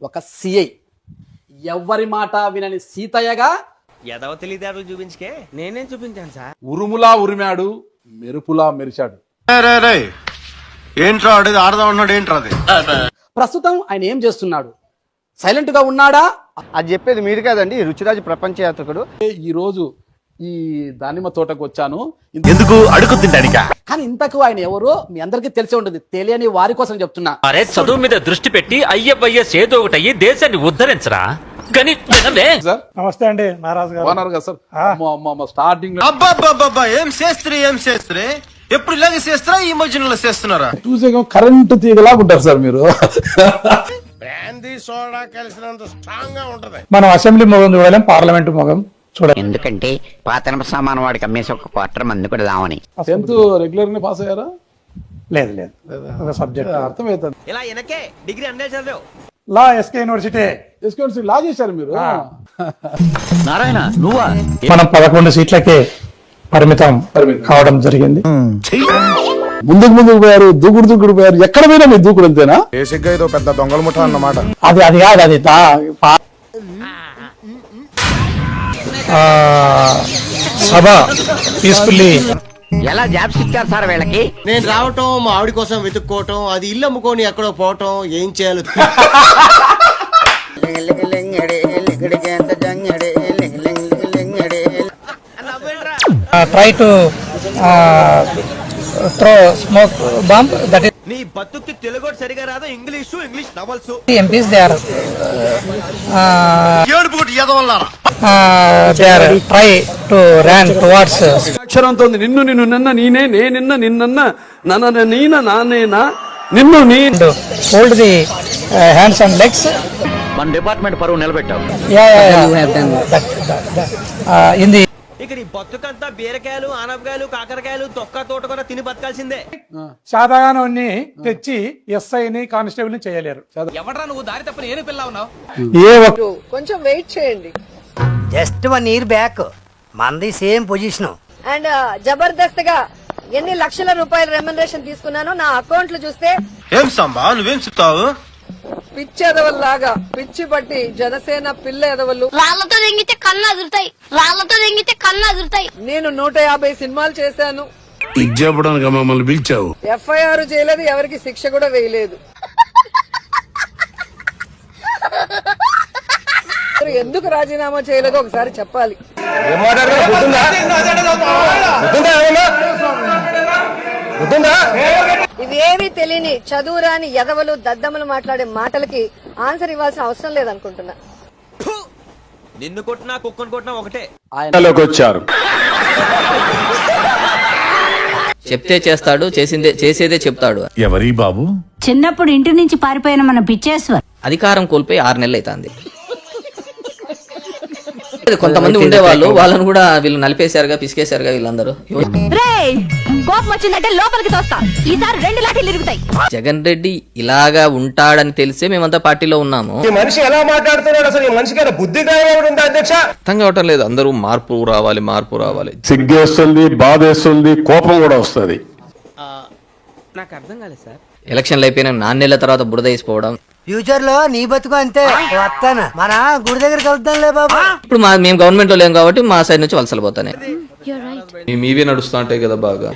ఒక సిఐ ఎవరి మాట వినని సీతయ్యగా ఎదవ తెలివితేటలు చూపించుకే నేనేం చూపించాను సార్. ఉరుములా ఉరిమాడు, మెరుపులా మెరిచాడు. ఏంట్రా ఆడదా ఉన్నాడు ఏంట్రా అది? ప్రస్తుతం ఆయన ఏం చేస్తున్నాడు? సైలెంట్ గా ఉన్నాడా? అది చెప్పేది మీరు కాదండి, రుచిరాజు ప్రపంచ యాత్రికుడు. ఈ రోజు ఈ దానిమ్మ తోటకు వచ్చాను. ఎందుకు అడుగు తింటానికా? కానీ ఇంతకు ఆయన ఎవరో మీ అందరికీ తెలిసే ఉంటుంది. తెలియని వారి కోసం చెప్తున్నా. అరే చదువు మీద దృష్టి పెట్టి అయ్యవయ్యేస్ ఏదో ఒకటి అయ్యి దేశాన్ని ఉద్ధరించరా. కానీ సార్ నమస్తే అండి నారాజు గారు. బాగున్నారు కదా సార్? స్టార్టింగ్ లో అబ్బా ఏం చేస్త్రీ ఎప్పుడు ఇలాగే చేస్తారా? ఈ మధ్యలో చేస్తున్నారా? చూసే కరెంటు తీగలా ఉంటారు సార్ మీరు. బ్రాందీ సోడా కలిసినంత స్ట్రాంగ్ గా ఉంటది. మనం అసెంబ్లీ మొగం చూడలేం, పార్లమెంట్ మొగం చూడాలి. ఎందుకంటే పాతన సామాను వాడికి అమ్మేసి ఒక క్వార్టర్ మంది కూడా దావని. 10th రెగ్యులర్ గా పాస్ అయ్యారా? లేదు లేదు, ఒక సబ్జెక్ట్ అర్థమవుతుంది. ఇలా వెనకే డిగ్రీ అన్నే చదివావు. లా ఎస్కే యూనివర్సిటీ లా చేశారు మీరు. నారాయణ నువ్వా? మనం 11 సీట్లకే పరిమితం కావడం జరిగింది. ముందుకు పోయారు, దూకుడు పోయారు. ఎక్కడ పోయినా మీరు దూకుడు అంతేనా? బేసిక్ గా ఏదో పెద్ద దొంగల ముఠ అన్నమాట. అది కాదు, అది సభ పీస్ఫుల్లీ. ఎలా జాబ్స్ ఇచ్చారు సార్ వీళ్ళకి? నేను రావటం, మా ఆవిడ కోసం వెతుక్కోవటం, అది ఇల్లు అమ్ముకొని ఎక్కడో పోవటం, ఏం చేయాలి? Try to throw smoke bomb that is నీ బతుక్కి తెలుగు సరిగా రాదు, English novels. MPs they are ఏడుపుటి ఎదవల్లారా. they are try to run towards అక్షరంతో ఉంది. నిన్ను నిన్న నేనే, నిన్న నిన్న నన్న నీన నానేనా నిన్ను నీ. hold the hands and legs. మన డిపార్ట్మెంట్ పరువు నిలబెట్టావు. In the ఇక నీ బతుకంతా బీరకాయలు, ఆనపకాయలు, కాకరకాయలు, తొక్క తోట కూడా తిని బతకాల్సిందే. శాతగానాన్ని తెచ్చి ఎస్ఐని కానిస్టేబుల్ ని చేయలేరు. ఎవడ్రా నువ్వు దారి తప్పని ఏను పిల్ల ఉన్నావు? ఏ ఒక్క కొంచెం వెయిట్ చేయండి. జస్ట్ 1 year బ్యాక్ మంది సేమ్ పొజిషన్. అండ్ జబర్దస్త్ గా ఎన్ని లక్షల రూపాయల రెమ్యునరేషన్ తీసుకున్నానో నా అకౌంట్లు చూస్తే ఏం సంబా నువ్వేం చెప్తావు? పిచ్చి ఎదవల్లాగా పిచ్చి పట్టి జనసేన పిల్ల ఎదవలు రాళ్లతో దెంగితే కళ్ళు అదురుతాయి, రాళ్లతో దెంగితే కళ్ళు అదురుతాయి. నేను 150 సినిమాలు చేశాను. చెప్పడానికి మమ్మల్ని పిలిచావు. FIR చేయలేదు, ఎవరికి శిక్ష కూడా వేయలేదు. ఎందుకు రాజీనామా చేయలేదో ఒకసారి చెప్పాలి. ఇవేమీ తెలియని చదువురాని ఎదవలు దద్దమ్మలు మాట్లాడే మాటలకి ఆన్సర్ ఇవ్వాల్సిన అవసరం లేదనుకుంటున్నా. నిన్ను కొట్టినా కుక్కను కొట్టినా ఒకటే. ఆయనలోకి వచ్చారు. చెప్తే చేస్తాడు, చేసేదే చెప్తాడు. ఎవరి బాబు? చిన్నప్పుడు ఇంటి నుంచి పారిపోయిన మన పిచ్చేశ్వర్ అధికారం కోల్పోయి 6 నెలలు అవుతుంది. కొంతమంది ఉండేవాళ్ళు, వాళ్ళని కూడా వీళ్ళు నలిపేశారుగా, పిసికేశారుగా వీళ్ళందరూ. కోపం వచ్చిందంటే లోపలికి తోస్తా. ఈసారి 2 లాఠీలు ఇరుగుతాయి. జగన్ రెడ్డి ఇలాగా ఉంటాడని తెలిసే మేమంతా పార్టీలో ఉన్నాము. ఈ మనిషి ఎలా మాట్లాడుతున్నాడు? అసలు ఈ మనిషికి బుద్ధిగా ఉందా అధ్యక్ష? అర్థం కావటం లేదు. అందరూ మార్పు రావాలి. సిగ్గేస్తుంది, బాధేస్తుంది, కోపం కూడా వస్తుంది. నాకు అర్థం కాలేదు సార్. ఎలక్షన్లు అయిపోయిన 4 నెలల తర్వాత బురద వేసిపోవడం. ఫ్యూచర్ లో నీ బతుకు అంతే. వస్తాను మన గుడి దగ్గర కలుద్దాంలే బాబా. ఇప్పుడు మేము గవర్నమెంట్ లో లేం కాబట్టి మా సైడ్ నుంచి వలసలు పోతానే. మీవే నడుస్తా ఉంటాయి కదా బాగా.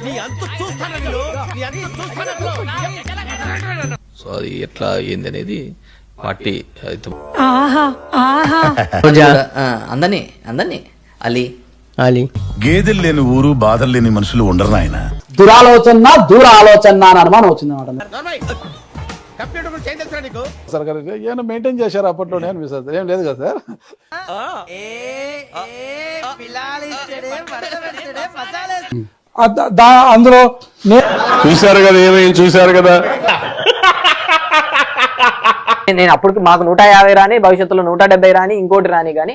సో అది ఎట్లా ఏంది అనేది పార్టీ అందరినీ అలీ గేదెలు లేని ఊరు, బాధలు లేని మనుషులు ఉండరు నాయన. దూర ఆలోచన అని అనుమానం వచ్చింది అన్నమాట. సార్ గారు ఏమైనా మెయింటైన్ చేశారు అప్పట్లోనే అనిపిస్తుంది. ఏం లేదు కదా సార్? అందులో చూశారు కదా, ఏమైంది చూశారు కదా. నేను అప్పటికి మాకు 150 రాని, భవిష్యత్తులో 170 రాని, ఇంకోటి రాని కానీ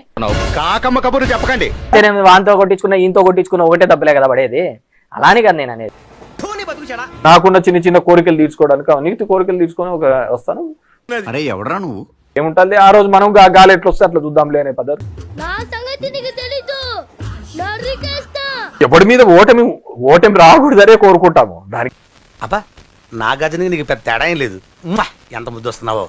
కాకమ్మ కబుర్లు చెప్పకండి. వాంతో కొట్టించుకున్నా, ఈయంతో కొట్టించుకున్నా ఒకటే తప్పలే కదా పడేది. అలానే కదా నేను అనేది. నాకున్న చిన్న కోరికలు తీర్చుకోవడానికి, అవినీతి కోరికలు తీసుకొని వస్తాను. అరే ఎవడరా నువ్వు? ఏముంటుంది, ఆ రోజు మనం గాలి ఎట్లా వస్తే అట్లా చూద్దాంలే అనే పద్ధతి. ఎవరి మీద ఓటమి రాకూడదనే కోరుకుంటాము. దానికి అబ్బా నా గజనికి నీకు పెద్ద తేడా ఏం లేదు. ఎంత ముద్దు వస్తున్నావో.